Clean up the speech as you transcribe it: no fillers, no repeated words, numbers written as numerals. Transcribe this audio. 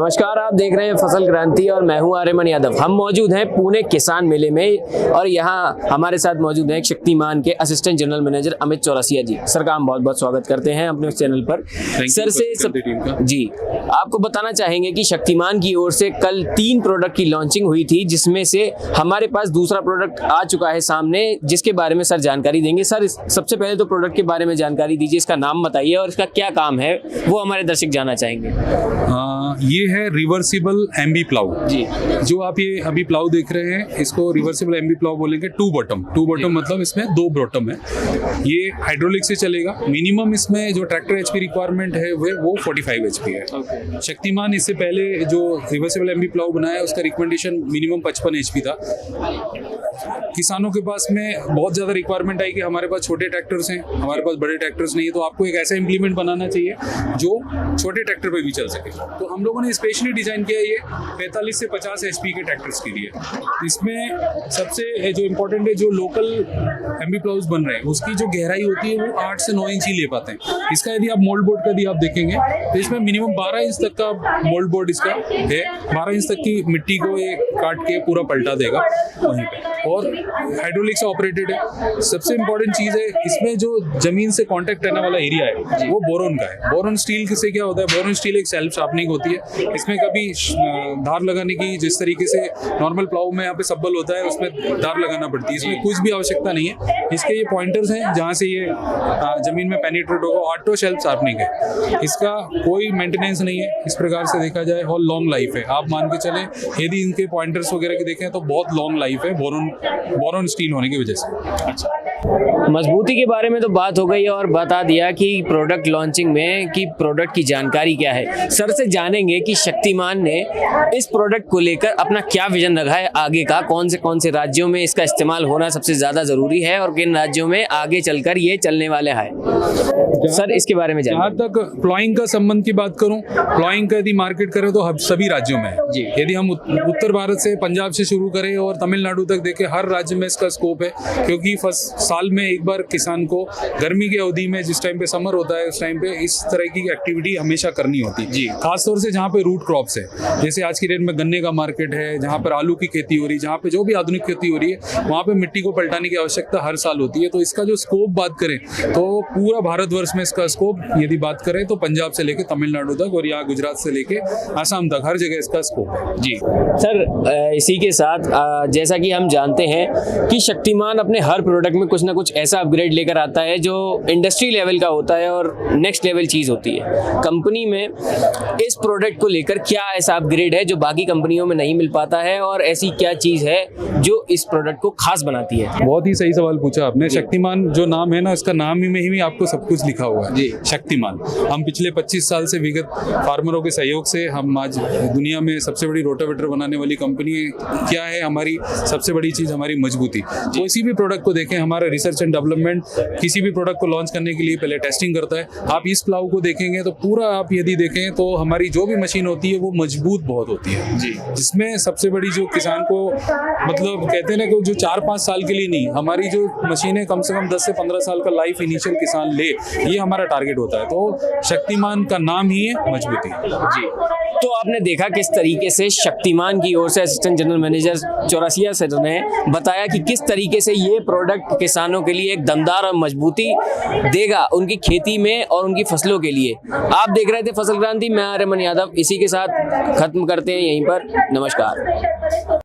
नमस्कार, आप देख रहे हैं फसल क्रांति और मैं हूं आर्यमन यादव। हम मौजूद हैं पुणे किसान मेले में और यहां हमारे साथ मौजूद हैं शक्तिमान के assistant general manager Amit Chaurasia ji. Sir का हम बहुत बहुत स्वागत करते हैं अपने चैनल पर। सर से जी आपको बताना चाहेंगे कि शक्तिमान की ओर से कल 3 प्रोडक्ट की लॉन्चिंग हुई थी, जिसमें से हमारे पास दूसरा प्रोडक्ट आ चुका है सामने, जिसके बारे में सर जानकारी देंगे। सर सबसे पहले तो प्रोडक्ट के बारे में जानकारी दीजिए, इसका नाम बताइए और इसका क्या काम है वो हमारे दर्शक जानना चाहेंगे। ये है रिवर्सिबल एमबी प्लाउ जी। जो आप ये अभी प्लाउ देख रहे हैं, इसको रिवर्सिबल एमबी प्लाउ बोलेंगे। टू बॉटम मतलब इसमें 2 बॉटम है। ये हाइड्रोलिक से चलेगा। मिनिमम इसमें जो ट्रैक्टर एचपी रिक्वायरमेंट है वो 45 एचपी है। शक्तिमान इससे पहले जो रिवर्सिबल एमबी प्लाउ बनाया उसका रिकमेंडेशन मिनिमम 55 एचपी था। किसानों के पास में बहुत ज़्यादा रिक्वायरमेंट आई कि हमारे पास छोटे ट्रैक्टर्स हैं, हमारे पास बड़े ट्रैक्टर्स नहीं है, तो आपको एक ऐसा इम्प्लीमेंट बनाना चाहिए जो छोटे ट्रैक्टर पे भी चल सके। तो हम लोगों ने स्पेशली डिजाइन किया ये 45 से 50 एचपी के ट्रैक्टर्स के लिए। इसमें सबसे जो इम्पोर्टेंट है, जो लोकल एमबी प्लाउज बन रहे हैं उसकी जो गहराई होती है वो 8 से 9 इंच ही ले पाते हैं। इसका यदि आप मोल्ड बोर्ड का यदि आप देखेंगे तो इसमें मिनिमम 12 इंच तक का मोल्ड बोर्ड इसका है। 12 इंच तक की मिट्टी को ये काट के पूरा पलटा देगा वहीं पे, और हाइड्रोलिक से ऑपरेटेड है। सबसे इम्पोर्टेंट चीज़ है, इसमें जो जमीन से कांटेक्ट रहने वाला एरिया है वो बोरोन का है। बोरोन स्टील से क्या होता है, बोरोन स्टील एक सेल्फ शार्पनिंग होती है। इसमें कभी धार लगाने की, जिस तरीके से नॉर्मल प्लाउ में यहाँ पे सब्बल होता है उसमें धार लगाना पड़ती है, इसमें कुछ भी आवश्यकता नहीं है। इसके ये पॉइंटर्स हैं जहाँ से ये जमीन में पेनिट्रेट होगा। ऑटो शेल्फ शार्पनिंग है, इसका कोई मेंटेनेंस नहीं है इस प्रकार से देखा जाए, और लॉन्ग लाइफ है। आप मान के चलें यदि इनके पॉइंटर्स वगैरह के देखें तो बहुत लॉन्ग लाइफ है बोरोन स्टील होने की वजह से। अच्छा, मजबूती के बारे में तो बात हो गई और बता दिया कि प्रोडक्ट लॉन्चिंग में कि प्रोडक्ट की जानकारी क्या है। सर से जानेंगे कि शक्तिमान ने इस प्रोडक्ट को लेकर अपना क्या विजन रखा है आगे का, कौन से राज्यों में इसका इस्तेमाल होना सबसे ज्यादा जरूरी है और किन राज्यों में आगे चलकर ये चलने वाले है। सर इसके बारे में जहाँ तक प्लॉइंग का संबंध की बात करूं, प्लॉइंग का यदि मार्केट करें तो सभी राज्यों में है जी। यदि हम उत्तर भारत से, पंजाब से शुरू करें और तमिलनाडु तक देखें, हर राज्य में इसका स्कोप है। क्योंकि साल में एक बार किसान को गर्मी की अवधि में, जिस टाइम पे समर होता है उस टाइम पे इस तरह की एक्टिविटी हमेशा करनी होती है जी। खासतौर से जहाँ पे रूट क्रॉप्स है, जैसे आज की डेट में गन्ने का मार्केट है, जहाँ पर आलू की खेती हो रही है, जहाँ पे जो भी आधुनिक खेती हो रही है वहाँ पे मिट्टी को पलटाने की आवश्यकता हर साल होती है। तो इसका जो स्कोप बात करें तो पूरा भारतवर्ष में इसका स्कोप यदि बात करें तो पंजाब से लेके तमिलनाडु तक और यहाँ गुजरात से लेके आसाम तक हर जगह इसका स्कोप है जी। सर इसी के साथ जैसा कि हम जानते हैं कि शक्तिमान अपने हर प्रोडक्ट में कुछ ना कुछ ऐसा अपग्रेड लेकर आता है जो इंडस्ट्री लेवल का होता है और नेक्स्ट लेवल चीज होती है। कंपनी में इस प्रोडक्ट को लेकर क्या ऐसा अपग्रेड है जो बाकी कंपनियों में नहीं मिल पाता है, और ऐसी क्या चीज है जो इस प्रोडक्ट को खास बनाती है? बहुत ही सही सवाल पूछा आपने। शक्तिमान जो नाम है ना, इसका नाम ही में ही आपको सब कुछ लिखा हुआ है जी। शक्तिमान, हम पिछले 25 साल से विगत फार्मरों के सहयोग से हम आज दुनिया में सबसे बड़ी रोटावेटर बनाने वाली कंपनी। क्या है हमारी सबसे बड़ी चीज? हमारी मजबूती। तो किसी भी प्रोडक्ट को देखें, हमारा रिसर्च एंड डेवलपमेंट किसी भी प्रोडक्ट को लॉन्च करने के लिए पहले टेस्टिंग करता है। आप इस प्लाउ को देखेंगे तो पूरा, आप यदि देखें तो हमारी जो भी मशीन होती है वो मजबूत बहुत होती है जी। जिसमें सबसे बड़ी जो किसान को, मतलब कहते हैं ना कि जो 4-5 साल के लिए नहीं, हमारी जो मशीनें कम से कम 10 से 15 साल का लाइफ इनिशियल किसान ले, ये हमारा टारगेट होता है। तो शक्तिमान का नाम ही है मजबूती जी। तो आपने देखा किस तरीके से शक्तिमान की ओर से assistant general manager Chaurasia sir ने बताया कि किस तरीके से ये प्रोडक्ट किसानों के लिए एक दमदार और मजबूती देगा उनकी खेती में और उनकी फसलों के लिए। आप देख रहे थे फसल क्रांति, मैं आर्यमन यादव। इसी के साथ खत्म करते हैं यहीं पर। नमस्कार।